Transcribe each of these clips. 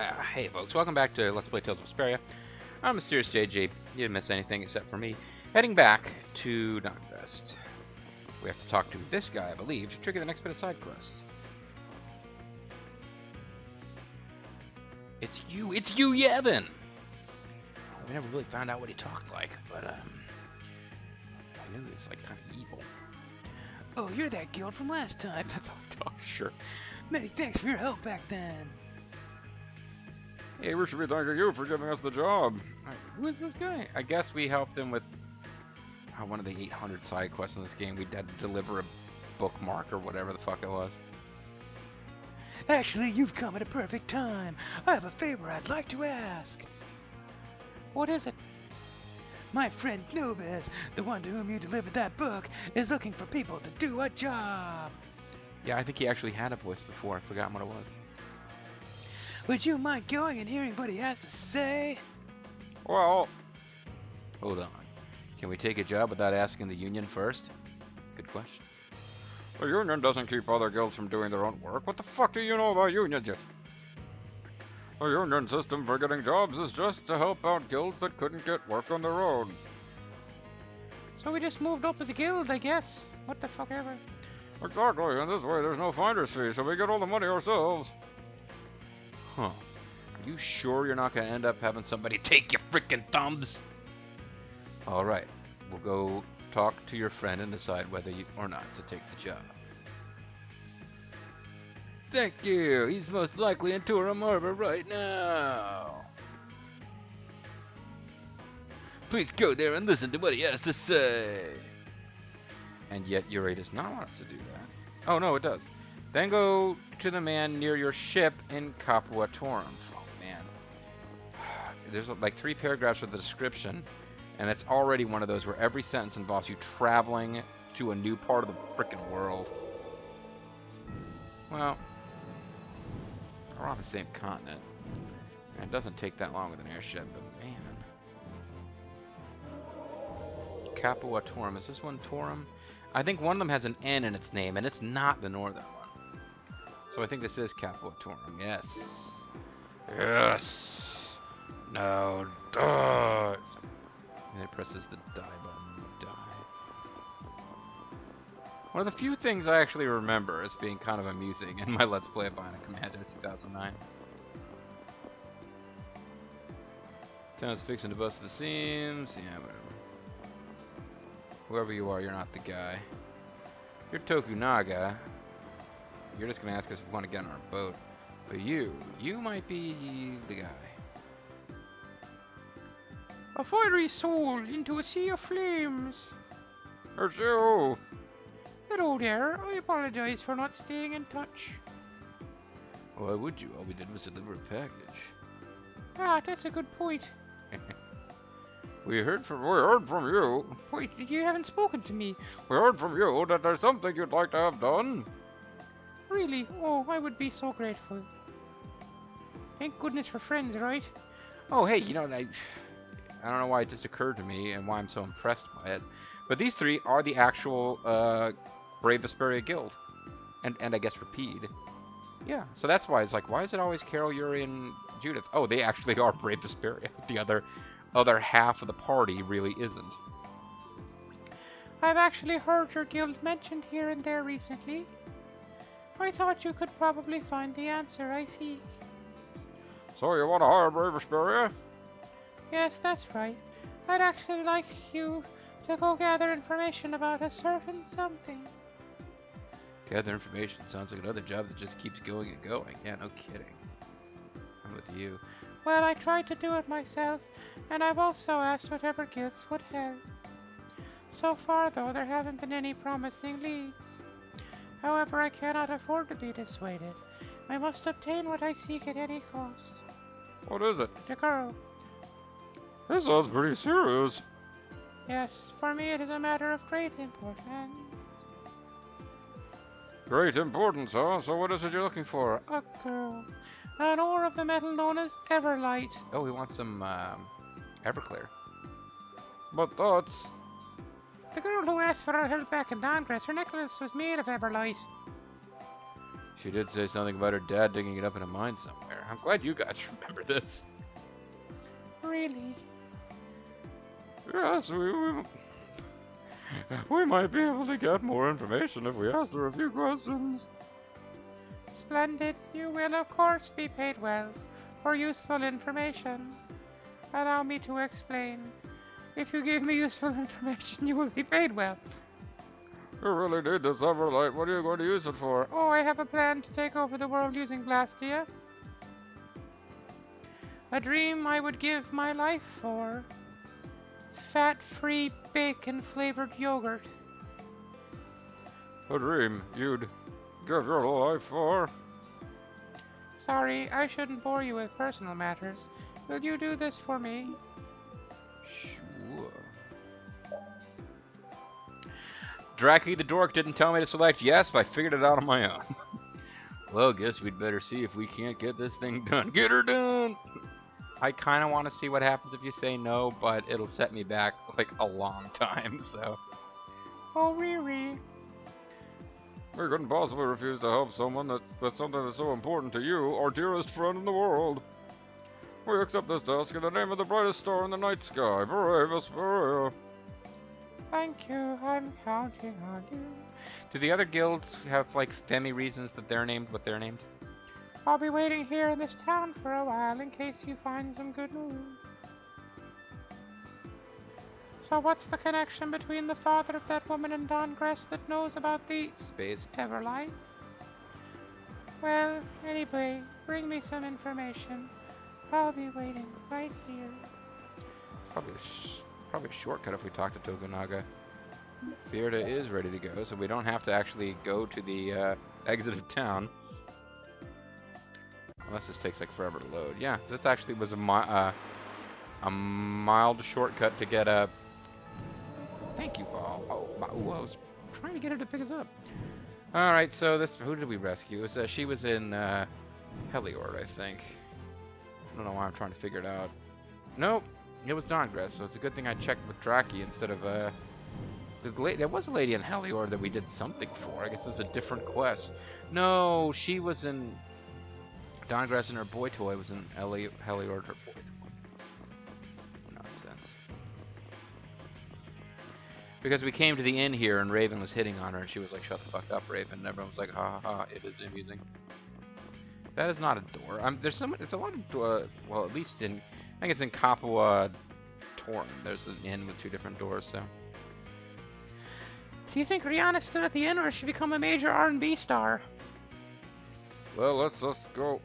Hey folks, welcome back to Let's Play Tales of Vesperia. I'm MysteriousJG. You didn't miss anything except for me heading back to Nobis. We have to talk to this guy, I believe, to trigger the next bit of side quest. It's you, Yevon! Oh, we never really found out what he talked like, but I knew he was like kind of evil. Oh, you're that guild from last time. That's how he talks, sure. Many thanks for your help back then. Hey, we should be thanking you for giving us the job. Right, who is this guy? I guess we helped him with one of the 800 side quests in this game. We had to deliver a bookmark or whatever the fuck it was. Actually, you've come at a perfect time. I have a favor I'd like to ask. What is it? My friend Nobis, the one to whom you delivered that book, is looking for people to do a job. Yeah, I think he actually had a voice before. I forgot what it was. Would you mind going and hearing what he has to say? Well, hold on. Can we take a job without asking the union first? Good question. The union doesn't keep other guilds from doing their own work. What the fuck do you know about unions? The union system for getting jobs is just to help out guilds that couldn't get work on their own. So we just moved up as a guild, I guess. What the fuck ever. Exactly, and this way there's no finder's fee, so we get all the money ourselves. Huh. Are you sure you're not going to end up having somebody take your frickin' thumbs? Alright. We'll go talk to your friend and decide whether you or not to take the job. Thank you. He's most likely in Turum Harbor right now. Please go there and listen to what he has to say. And yet Yuri does not want us to do that. Oh, no, it does. Then go to the man near your ship in Capuatorum. Oh, man. There's like 3 paragraphs with the description, and it's already one of those where every sentence involves you traveling to a new part of the frickin' world. Well, we're on the same continent. And it doesn't take that long with an airship, but man. Capuatorum. Is this one Torum? I think one of them has an N in its name, and it's not the northern one. So I think this is Capuatorum, yes. Yes! No, die! And it presses the die button, die. One of the few things I actually remember as being kind of amusing in my Let's Play of Bionic Commando 2009. Town's fixing to bust the seams, yeah, whatever. Whoever you are, you're not the guy. You're Tokunaga. You're just going to ask us if we want to get on our boat. But you might be the guy. A fiery soul into a sea of flames. It's you. Hello there. I apologize for not staying in touch. Why would you? All we did was deliver a package. Ah, that's a good point. We heard from you. Wait, you haven't spoken to me. We heard from you that there's something you'd like to have done. Really? Oh, I would be so grateful. Thank goodness for friends, right? Oh, hey, you know, I don't know why it just occurred to me and why I'm so impressed by it, but these 3 are the actual Brave Vesperia Guild. And I guess Rapide. Yeah, so that's why it's like, why is it always Carol, Yuri, and Judith? Oh, they actually are Brave Vesperia. The other half of the party really isn't. I've actually heard your guild mentioned here and there recently. I thought you could probably find the answer I seek. So you want to hire Brave Vesperia? Yes, that's right. I'd actually like you to go gather information about a certain something. Gather information sounds like another job that just keeps going and going. Yeah, no kidding. I'm with you. Well, I tried to do it myself, and I've also asked whatever guilds would help. So far, though, there haven't been any promising leads. However, I cannot afford to be dissuaded. I must obtain what I seek at any cost. What is it? It's a girl. This sounds pretty serious. Yes, for me it is a matter of great importance. Great importance, huh? So what is it you're looking for? A girl. An ore of the metal known as Everlight. Oh, we want some, Everclear. But that's... The girl who asked for our help back in Dongrass, her necklace was made of Everlight. She did say something about her dad digging it up in a mine somewhere. I'm glad you guys remember this. Really? Yes, we might be able to get more information if we asked her a few questions. Splendid. You will, of course, be paid well for useful information. Allow me to explain. If you give me useful information, you will be paid well. You really need this Everlight. What are you going to use it for? Oh, I have a plan to take over the world using Blastia. A dream I would give my life for. Fat-free, bacon-flavored yogurt. A dream you'd give your life for? Sorry, I shouldn't bore you with personal matters. Will you do this for me? Sure. Dracky the Dork didn't tell me to select yes, but I figured it out on my own. Well, guess we'd better see if we can't get this thing done. Get her done! I kind of want to see what happens if you say no, but it'll set me back, like, a long time, so... Oh, Riri. We couldn't possibly refuse to help someone with something that's so important to you, our dearest friend in the world. We accept this task in the name of the brightest star in the night sky. Hooray, Vesperia. Thank you, I'm counting on you. Do the other guilds have, like, femi reasons that they're named what they're named? I'll be waiting here in this town for a while in case you find some good news. So what's the connection between the father of that woman and Dongress that knows about the space Everlight? Well, anyway, bring me some information. I'll be waiting right here. It's probably a shortcut if we talk to Tokunaga. Bearda is ready to go, so we don't have to actually go to the exit of town. Unless this takes like forever to load. Yeah, this actually was a mild shortcut to get a... Thank you, Paul. Oh, I was trying to get her to pick us up. Alright, so this... Who did we rescue? It was, she was in Heliord, I think. I don't know why I'm trying to figure it out. Nope, it was Dongress, so it's a good thing I checked with Dracky instead of... there was a lady in Heliord that we did something for. I guess it was a different quest. No, she was in... Dongress and her boy toy was in Heliord, her boy toy. Nonsense. Because we came to the inn here and Raven was hitting on her and she was like, shut the fuck up, Raven. And everyone was like, ha ha ha, it is amusing. That is not a door. There's a lot of, well, at least in, I think it's in Kapua Torn. There's an inn with 2 different doors, so. Do you think Rihanna's still at the inn or has she become a major R&B star? Well, let's go.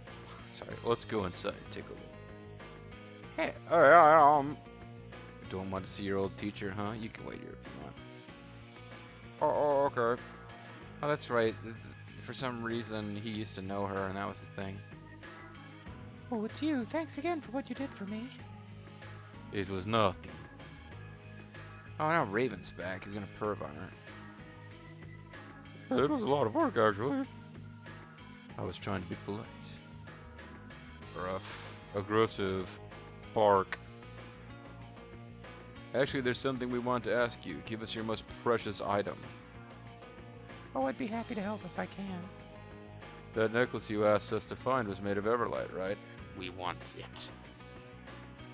Sorry, let's go inside and take a look. Hey, Hey, don't want to see your old teacher, huh? You can wait here if you want. Oh, okay. Oh, that's right. For some reason, he used to know her, and that was the thing. Oh, it's you. Thanks again for what you did for me. It was nothing. Oh, now Raven's back. He's gonna perv on her. It was a lot of work, actually. I was trying to be polite. Rough. Aggressive. Bark. Actually, there's something we want to ask you. Give us your most precious item. Oh, I'd be happy to help if I can. That necklace you asked us to find was made of Everlight, right? We want it.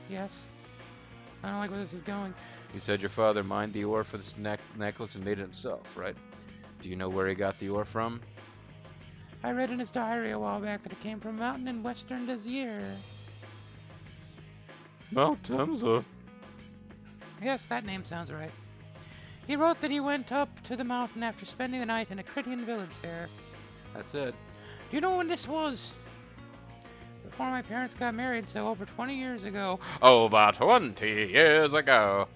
Yes. I don't like where this is going. You said your father mined the ore for this necklace and made it himself, right? Do you know where he got the ore from? I read in his diary a while back that it came from a mountain in western Desir. Mount Temsa? Yes, that name sounds right. He wrote that he went up to the mountain after spending the night in a Critian village there. That's it. Do you know when this was? Before my parents got married, so over 20 years ago. Over 20 years ago.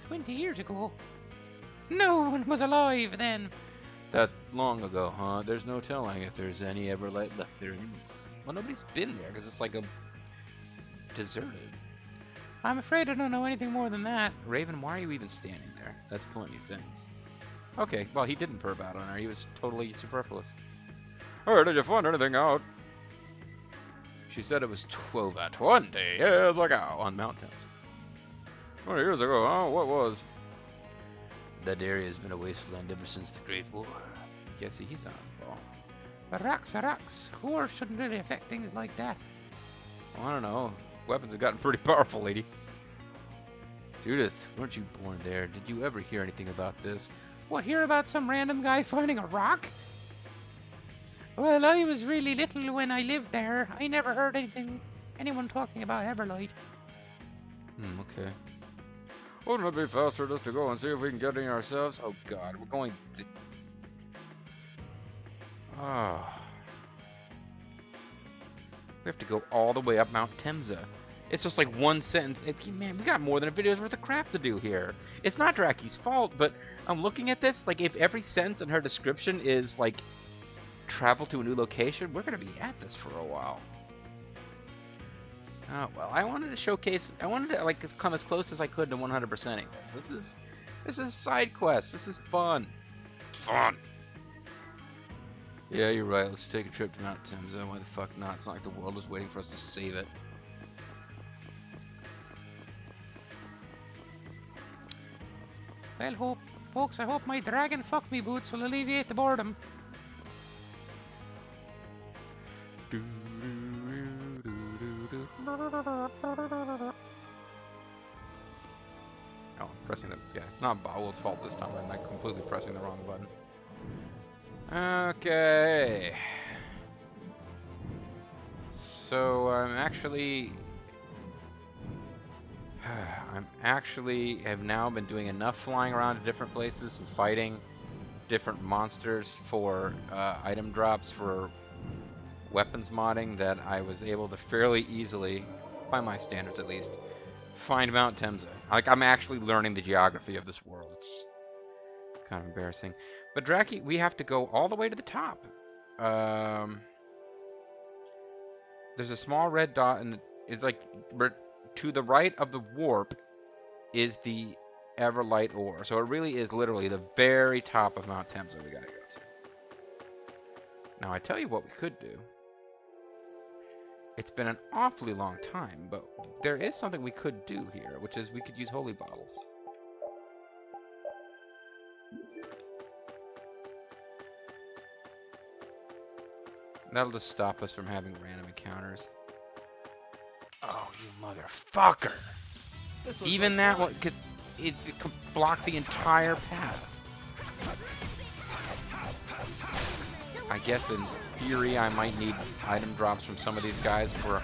20 years ago? No one was alive then. That long ago, huh? There's no telling if there's any Everlight left there anymore. Well, nobody's been there, because it's like a... deserted. I'm afraid I don't know anything more than that. Raven, why are you even standing there? That's plenty of things. Okay, well, he didn't perv out on her. He was totally superfluous. Hey, did you find anything out? She said it was 20 years ago on Mount Temsa. 20 years ago, huh? What was? That area has been a wasteland ever since the Great War. Guess he's on, Paul. But rocks are rocks. Cores shouldn't really affect things like that. Well, I don't know. Weapons have gotten pretty powerful, lady. Judith, weren't you born there? Did you ever hear anything about this? What, hear about some random guy finding a rock? Well, I was really little when I lived there. I never heard anyone talking about Everlight. Okay. Wouldn't it be faster just to go and see if we can get in ourselves? Oh God, we're going to... Oh. We have to go all the way up Mount Temza. It's just like one sentence. Man, we got more than a video's worth of crap to do here. It's not Draki's fault, but I'm looking at this, like, if every sentence in her description is, like, travel to a new location, we're going to be at this for a while. Oh, well, I wanted to showcase... I wanted to, like, come as close as I could to 100%ing this. This is side quest. This is fun. It's fun. Yeah, you're right. Let's take a trip to Mount Temza. Why the fuck not? It's not like the world is waiting for us to save it. Well, folks, I hope my dragon fuck me boots will alleviate the boredom. Oh, pressing the... Yeah, it's not Bowel's fault this time. I'm like completely pressing the wrong button. Okay. So, I'm actually have now been doing enough flying around to different places and fighting different monsters for item drops for weapons modding that I was able to fairly easily, by my standards at least, find Mount Temza. Like, I'm actually learning the geography of this world. It's kind of embarrassing. But Draki, we have to go all the way to the top. There's a small red dot, and it's like to the right of the warp is the Everlight ore. So it really is literally the very top of Mount Temza we gotta go to. Now I tell you what we could do. It's been an awfully long time, but there is something we could do here, which is we could use holy bottles. That'll just stop us from having random encounters. Oh, you motherfucker! Even that one, cause it could block the entire path. I guess in theory I might need item drops from some of these guys for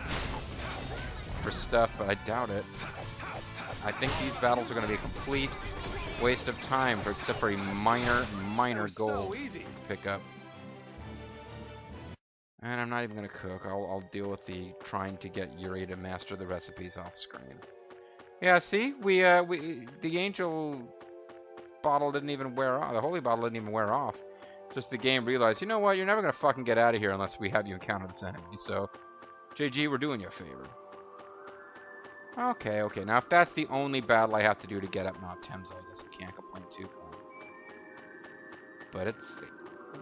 stuff, but I doubt it. I think these battles are going to be a complete waste of time, except for a minor goal to pick up. And I'm not even going to cook. I'll deal with the trying to get Yuri to master the recipes off screen. Yeah, see? The angel bottle didn't even wear off. The holy bottle didn't even wear off. Just the game realized, you know what? You're never going to fucking get out of here unless we have you encounter this enemy. So, JG, we're doing you a favor. Okay. Now, if that's the only battle I have to do to get up Mount Temza, I guess I can't complain too much. But it's...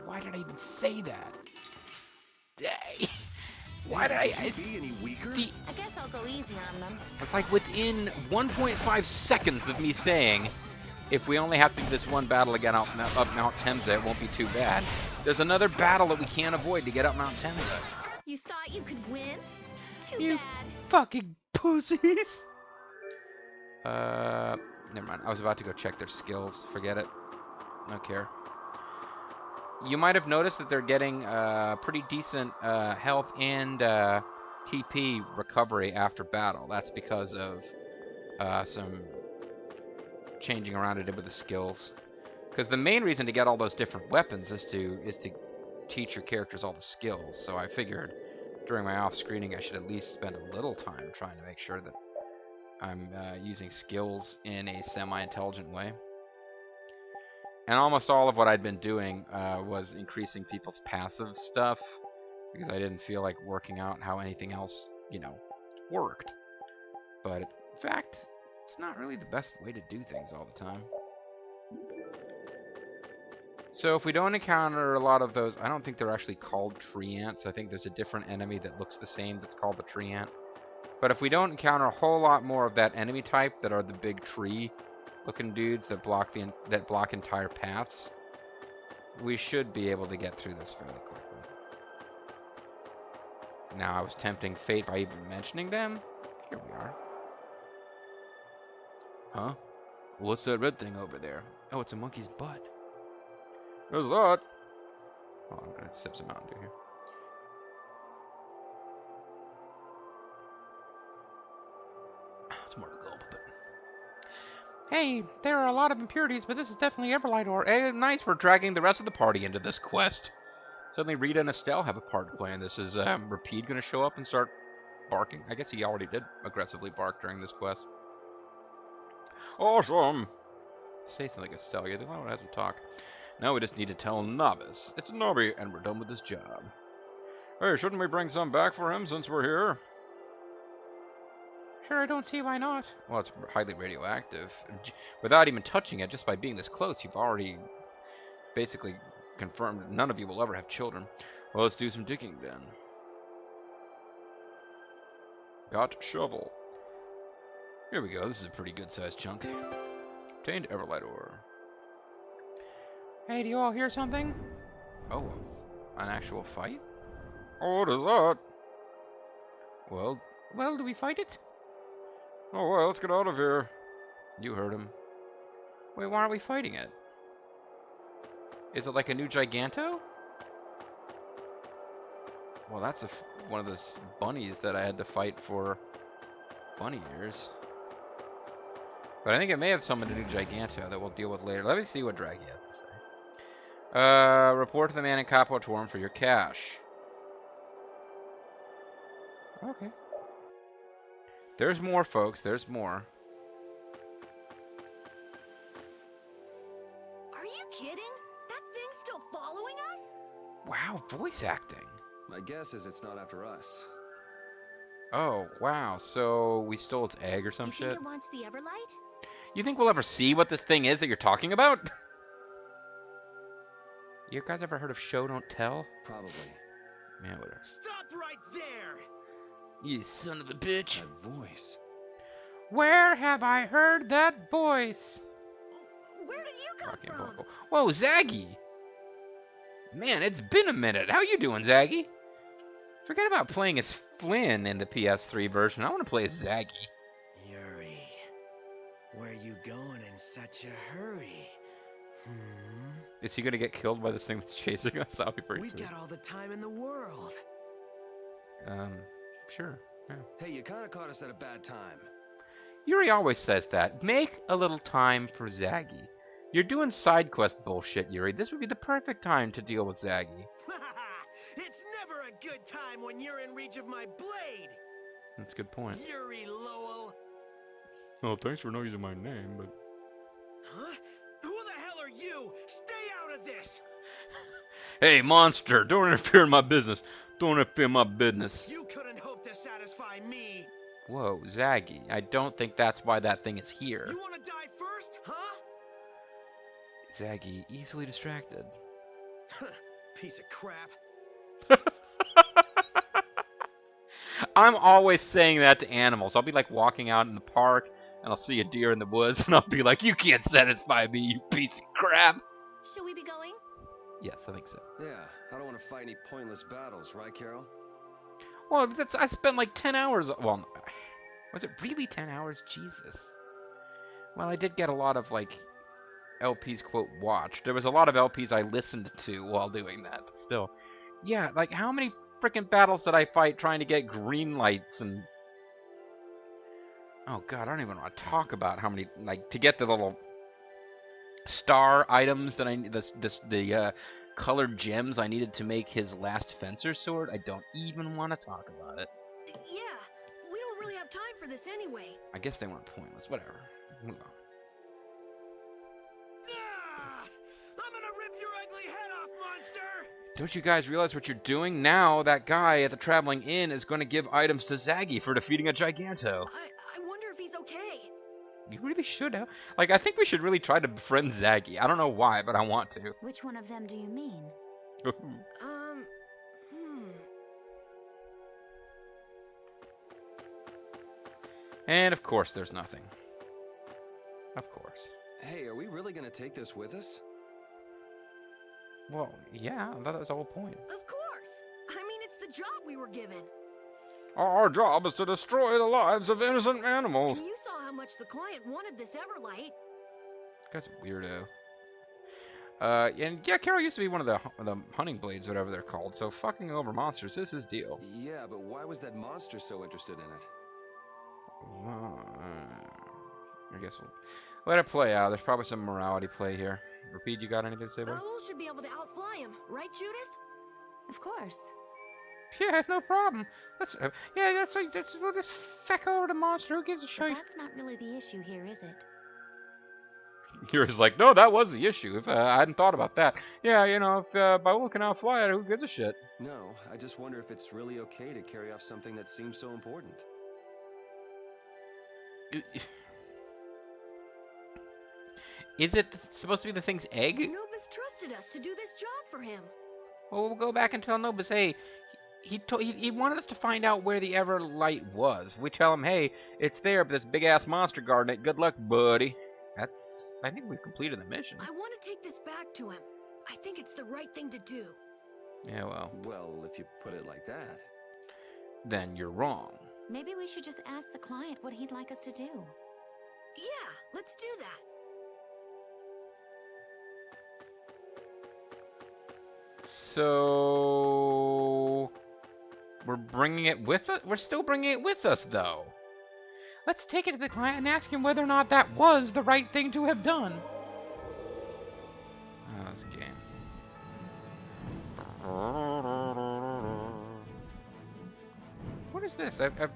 Why did I even say that? Why did I be any weaker? I guess I'll go easy on them. It's like within 1.5 seconds of me saying, if we only have to do this one battle again up Mount Temza, it won't be too bad. There's another battle that we can't avoid to get up Mount Temza. You thought you could win? Too you bad. Fucking pussies. Never mind. I was about to go check their skills. Forget it. I don't care. You might have noticed that they're getting pretty decent health and TP recovery after battle. That's because of some changing around I did with the skills. Because the main reason to get all those different weapons is to teach your characters all the skills. So I figured during my off-screening I should at least spend a little time trying to make sure that I'm using skills in a semi-intelligent way. And almost all of what I'd been doing was increasing people's passive stuff, because I didn't feel like working out how anything else, worked. But in fact, it's not really the best way to do things all the time. So if we don't encounter a lot of those, I don't think they're actually called tree ants. I think there's a different enemy that looks the same that's called the tree ant. But if we don't encounter a whole lot more of that enemy type that are the big tree looking dudes that block entire paths, we should be able to get through this fairly quickly. Now I was tempting fate by even mentioning them. Here we are. Huh? What's that red thing over there? Oh, it's a monkey's butt. Who's that? Oh, I'm gonna sip some Mountain Dew here. It's more of a gulp, but... Hey, there are a lot of impurities, but this is definitely Everlight ore. Nice for dragging the rest of the party into this quest. Suddenly Rita and Estelle have a part to play in this. Is Rapide gonna show up and start barking? I guess he already did aggressively bark during this quest. Awesome! Say something, Estelle. You're the one who has to talk. Now we just need to tell Nobis. It's Nobby, and we're done with this job. Hey, shouldn't we bring some back for him since we're here? Sure, I don't see why not. Well, it's highly radioactive. Without even touching it, just by being this close, you've already basically confirmed none of you will ever have children. Well, let's do some digging then. Got shovel. Here we go. This is a pretty good-sized chunk. Obtained Everlight ore. Hey, do you all hear something? Oh, an actual fight? Oh, what is that? Well, do we fight it? Oh, well, let's get out of here. You heard him. Wait, why aren't we fighting it? Is it like a new Giganto? Well, that's one of the bunnies that I had to fight for bunny years. But I think it may have summoned a new Giganto that we'll deal with later. Let me see what Draggy has to say. Report to the man in Capo Torum for your cash. Okay. There's more, folks. There's more. Are you kidding? That thing's still following us? Wow, voice acting. My guess is it's not after us. Oh, wow. So we stole its egg or some You shit? think it wants the Everlight? You think we'll ever see what this thing is that you're talking about? You guys ever heard of Show Don't Tell? Probably. Yeah, whatever. Stop right there! You son of a bitch. That voice. Where have I heard that voice? Where did you come Talking from? vocal. Whoa, Zaggy! Man, it's been a minute. How you doing, Zaggy? Forget about playing as Flynn in the PS3 version. I want to play as Zaggy. Yuri, where you going in such a hurry? Is he gonna get killed by this thing that's chasing us? That'll be pretty We've sweet. got all the time in the world. Sure. Yeah. Hey, you kind of caught us at a bad time. Yuri always says that. Make a little time for Zaggy. You're doing side quest bullshit, Yuri. This would be the perfect time to deal with Zaggy. It's never a good time when you're in reach of my blade! That's a good point. Yuri Lowell! Well, thanks for not using my name, but... Huh? Who the hell are you? Stay out of this! Hey, monster! Don't interfere in my business. Don't interfere in my business. You couldn't hope to satisfy me! Whoa, Zaggy. I don't think that's why that thing is here. You wanna die first, huh? Zaggy, easily distracted. Piece of crap. I'm always saying that to animals. I'll be like walking out in the park, and I'll see a deer in the woods, and I'll be like, you can't satisfy me, you piece of crap. Should we be going? Yes, I think so. Yeah, I don't want to fight any pointless battles, right, Carol? Well, I spent like 10 hours... Well, was it really 10 hours? Jesus. Well, I did get a lot of, like, LPs, quote, watched. There was a lot of LPs I listened to while doing that, but still. Yeah, like, how many freaking battles did I fight trying to get green lights and... Oh, God, I don't even want to talk about how many... Like, to get the little star items that I... The colored gems I needed to make his last fencer sword. I don't even want to talk about it. Yeah, we don't really have time for this anyway. I guess they weren't pointless. Whatever. Move on. Ah! I'm gonna rip your ugly head off, monster! Don't you guys realize what you're doing? Now that guy at the Traveling Inn is going to give items to Zaggy for defeating a Giganto. I wonder if he's okay. You really should have. Like, I think we should really try to befriend Zaggy. I don't know why, but I want to. Which one of them do you mean? And of course there's nothing. Of course. Hey, are we really gonna take this with us? Well, yeah, that was the whole point. Of course. I mean, it's the job we were given. Our job is to destroy the lives of innocent animals. And you saw how much the client wanted this Everlight. That's weirdo. And yeah, Carol used to be one of the hunting blades, whatever they're called. So fucking over monsters is his deal. Yeah, but why was that monster so interested in it? I guess we'll let it play out. There's probably some morality play here. Repeat, you got anything to say, boy? Raoul should be able to outfly him, right, Judith? Of course. Yeah, no problem. We'll just feck over the monster. Who gives a But shit? that's not really the issue here, is it? Kira's like, no, that was the issue. If I hadn't thought about that. Yeah, you know, if Baul can outfly it, who gives a shit? No, I just wonder if it's really okay to carry off something that seems so important. Is it supposed to be the thing's egg? Nobis trusted us to do this job for him. Well, we'll go back and tell Nobis, hey, he wanted us to find out where the Everlight was. We tell him, hey, it's there, but this big-ass monster guarding it. Good luck, buddy. I think we've completed the mission. I want to take this back to him. I think it's the right thing to do. Yeah, well, Well, if you put it like that. then you're wrong. Maybe we should just ask the client what he'd like us to do. Yeah, let's do that. So we're bringing it with us? We're still bringing it with us, though. Let's take it to the client and ask him whether or not that was the right thing to have done. Oh, this game. What is this? I'm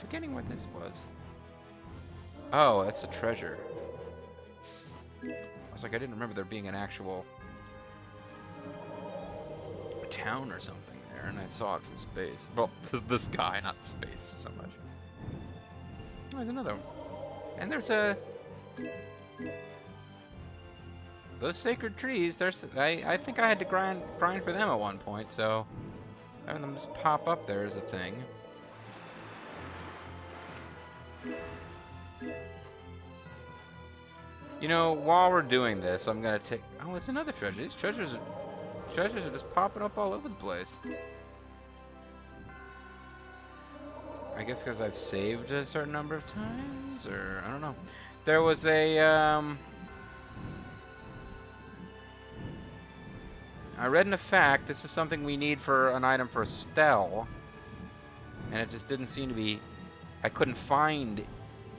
forgetting what this was. Oh, that's a treasure. I was like, I didn't remember there being an actual town or something there, and I saw it from space. Well, the sky, not space so much. Oh, there's another one. And there's a... Those sacred trees, I think I had to grind for them at one point, so having them just pop up there is a thing. You know, while we're doing this, I'm gonna take... Oh, it's another treasure. These treasures are just popping up all over the place. I guess because I've saved a certain number of times, or I don't know. There was a, I read in a fact, this is something we need for an item for Estelle, and it just didn't seem to be, I couldn't find,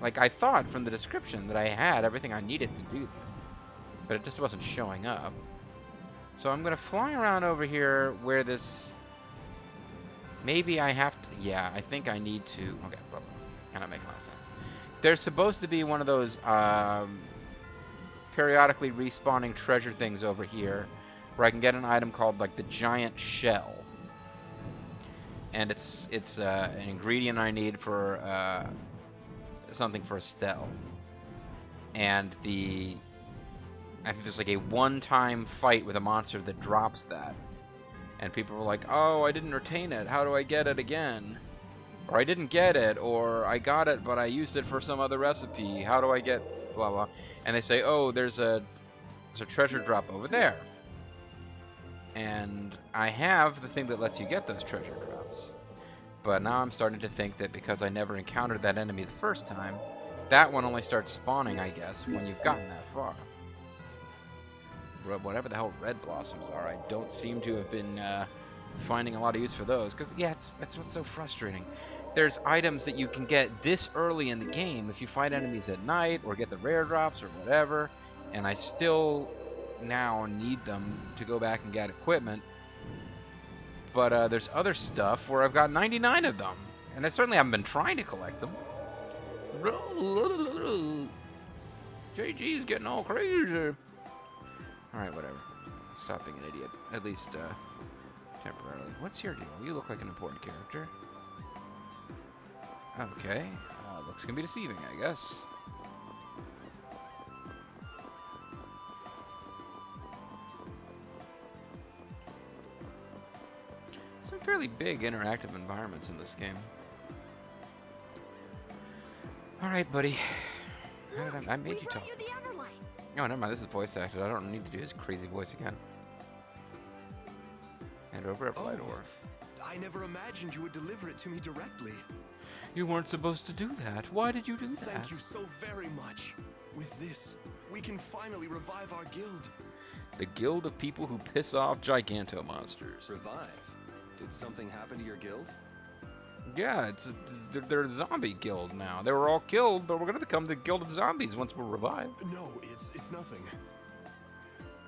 like I thought from the description that I had everything I needed to do this, but it just wasn't showing up. So I'm going to fly around over here where this... Maybe I have to... Yeah, I think I need to... Okay, blah, blah. Kind of make a lot of sense. There's supposed to be one of those periodically respawning treasure things over here where I can get an item called, like, the giant shell. And it's an ingredient I need for something for Estelle. And the... I think there's like a one-time fight with a monster that drops that. And people were like, oh, I didn't retain it. How do I get it again? Or I didn't get it, or I got it, but I used it for some other recipe. How do I get blah, blah. And they say, oh, there's a treasure drop over there. And I have the thing that lets you get those treasure drops. But now I'm starting to think that because I never encountered that enemy the first time, that one only starts spawning, I guess, when you've gotten that far. Whatever the hell red blossoms are, I don't seem to have been finding a lot of use for those. Because, yeah, that's what's so frustrating. There's items that you can get this early in the game if you fight enemies at night or get the rare drops or whatever. And I still now need them to go back and get equipment. But there's other stuff where I've got 99 of them. And I certainly haven't been trying to collect them. JG's getting all crazy. Alright, whatever. Stop being an idiot. At least, temporarily. What's your deal? You look like an important character. Okay. Looks can be deceiving, I guess. Some fairly big interactive environments in this game. Alright, buddy. I made you talk. Oh, never mind. This is voice acted. I don't need to do his crazy voice again. Hand over Everlight ore. I never imagined you would deliver it to me directly. You weren't supposed to do that. Why did you do that? Thank you so very much. With this, we can finally revive our guild. The guild of people who piss off giganto-monsters. Revive? Did something happen to your guild? Yeah, they're a zombie guild now. They were all killed, but we're gonna become the guild of zombies once we're revived. No, it's nothing.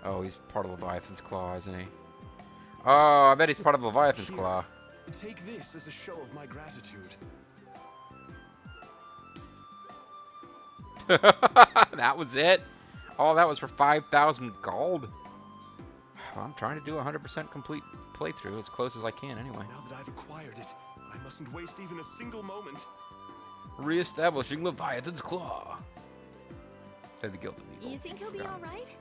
Oh, he's part of Leviathan's Claw, isn't he? Oh, I bet he's part of Leviathan's Here, Claw. take this as a show of my gratitude. That was it? All that was for 5,000 gold? Well, I'm trying to do a 100% complete playthrough as close as I can anyway. Now that I've acquired it, I mustn't waste even a single moment. Re-establishing Leviathan's Claw. Said the Guild of Evil. You think he'll be alright?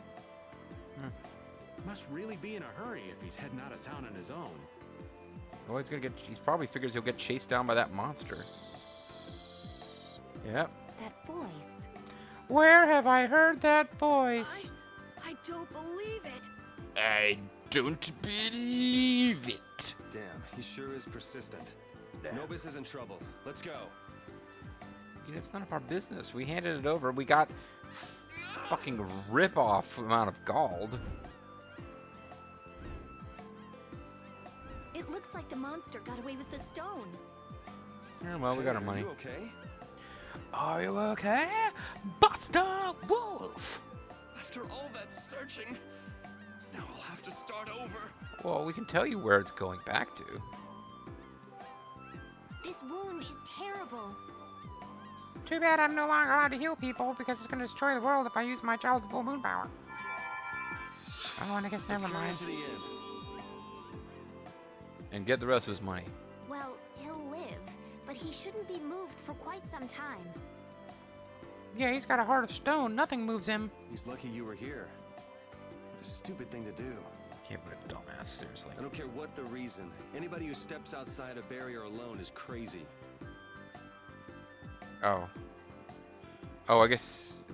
Must really be in a hurry if he's heading out of town on his own. Well, he's probably figures he'll get chased down by that monster. Yep. That voice. Where have I heard that voice? I don't believe it. I don't believe it. Damn, he sure is persistent. Damn. Nobis is in trouble. Let's go. It's none of our business. We handed it over. We got fucking rip-off amount of gold. It looks like the monster got away with the stone. Yeah, well, we got our Hey, money. Are you okay? Are you okay? Buster Wolf! After all that searching, now I'll have to start over. Well, we can tell you where it's going back to. This wound is terrible. Too bad I'm no longer allowed to heal people because it's going to destroy the world if I use my child's full moon power. Oh, and I guess never Let's carry mind. him to the inn. And get the rest of his money. Well, he'll live, but he shouldn't be moved for quite some time. Yeah, he's got a heart of stone. Nothing moves him. He's lucky you were here. What a stupid thing to do. Yeah, but a dumbass, seriously. I don't care what the reason. Anybody who steps outside a barrier alone is crazy. Oh. Oh, I guess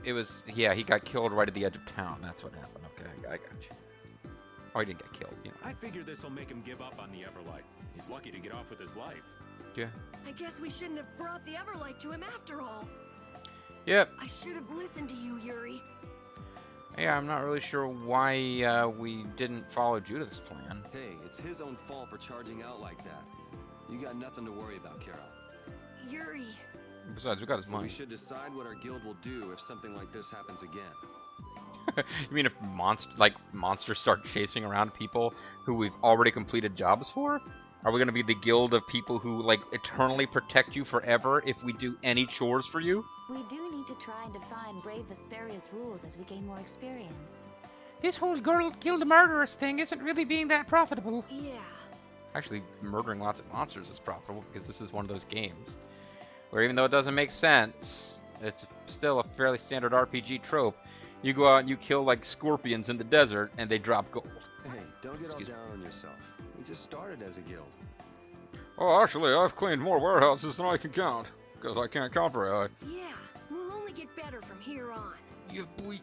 it was... Yeah, he got killed right at the edge of town. That's what happened. Okay, I got you. Oh, he didn't get killed, you know. I figure this'll make him give up on the Everlight. He's lucky to get off with his life. Yeah. I guess we shouldn't have brought the Everlight to him after all. Yep. I should have listened to you, Yuri. Yeah, I'm not really sure why we didn't follow Judith's plan. Hey, it's his own fault for charging out like that. You got nothing to worry about, Kara. Yuri. Besides, we got his We money. should decide what our guild will do if something like this happens again. You mean if monsters start chasing around people who we've already completed jobs for? Are we gonna be the guild of people who, like, eternally protect you forever if we do any chores for you? We do need to try and define Brave Vesperia's rules as we gain more experience. This whole girl killed a murderous thing isn't really being that profitable. Yeah. Actually, murdering lots of monsters is profitable because this is one of those games where even though it doesn't make sense, it's still a fairly standard RPG trope. You go out and you kill, like, scorpions in the desert and they drop gold. Hey, don't get all Excuse me. down on yourself. We just started as a guild. Oh, actually, I've cleaned more warehouses than I can count. Because I can't count very high. Yeah. We'll only get better from here on. Yeah, boy.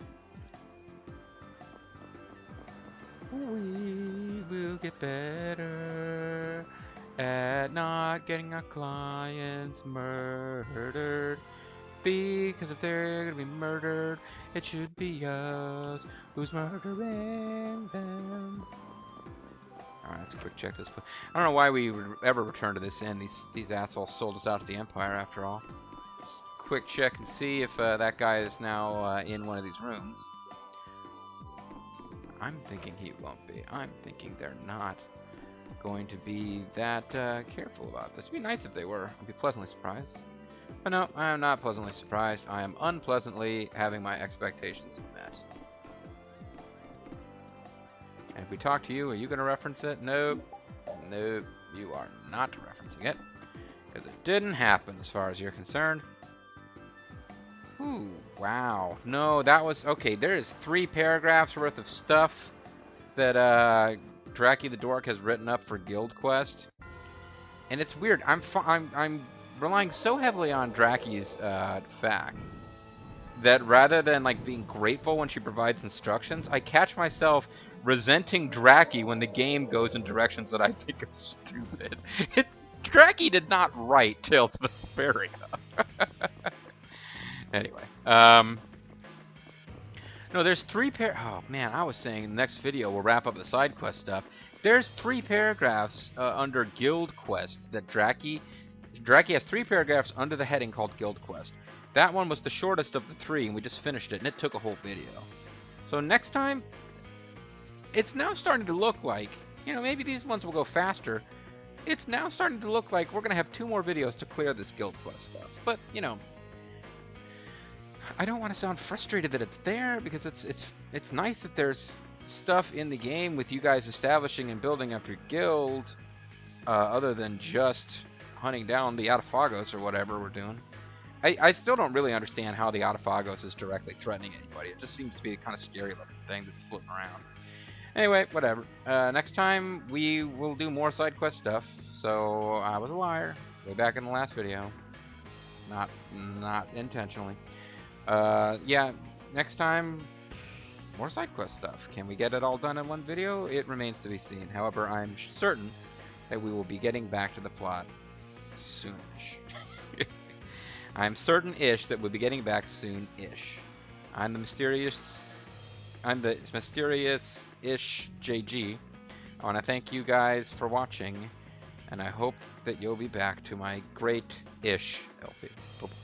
We will get better at not getting our clients murdered. Because if they're gonna be murdered, it should be us who's murdering them. Alright, let's quick check this. I don't know why we would ever return to this inn. These assholes sold us out to the Empire after all. Let's quick check and see if that guy is now in one of these rooms. I'm thinking he won't be. I'm thinking they're not going to be that careful about this. It'd be nice if they were. I'd be pleasantly surprised. But no, I am not pleasantly surprised. I am unpleasantly having my expectations met. And if we talk to you, are you going to reference it? Nope. Nope. You are not referencing it. Because it didn't happen as far as you're concerned. Ooh, wow. No, that was... Okay, there is 3 paragraphs worth of stuff that Draki the Dork has written up for Guild Quest. And it's weird. I'm relying so heavily on Draki's fact that rather than, like, being grateful when she provides instructions, I catch myself resenting Draki when the game goes in directions that I think are stupid. Draki did not write Tales of Vesperia. Anyway, no, there's 3 oh man, I was saying next video we'll wrap up the side quest stuff. There's 3 paragraphs under Guild Quest that Draki has 3 paragraphs under the heading called Guild Quest. That one was the shortest of the 3, and we just finished it, and it took a whole video. So next time, it's now starting to look like, you know, maybe these ones will go faster. It's now starting to look like we're going to have 2 more videos to clear this Guild Quest stuff. But, you know, I don't want to sound frustrated that it's there, because it's nice that there's stuff in the game with you guys establishing and building up your guild, other than just hunting down the Autophagos or whatever we're doing. I still don't really understand how the Autophagos is directly threatening anybody. It just seems to be a kind of scary looking thing that's floating around. Anyway, whatever. Next time we will do more side quest stuff. So I was a liar way back in the last video. Not intentionally. Yeah, next time more side quest stuff. Can we get it all done in one video? It remains to be seen. However, I'm certain that we will be getting back to the plot soonish. I'm certain-ish that we'll be getting back soon-ish. I'm the MysteriousJG. I want to thank you guys for watching, and I hope that you'll be back to my great-ish LP. Bye-bye.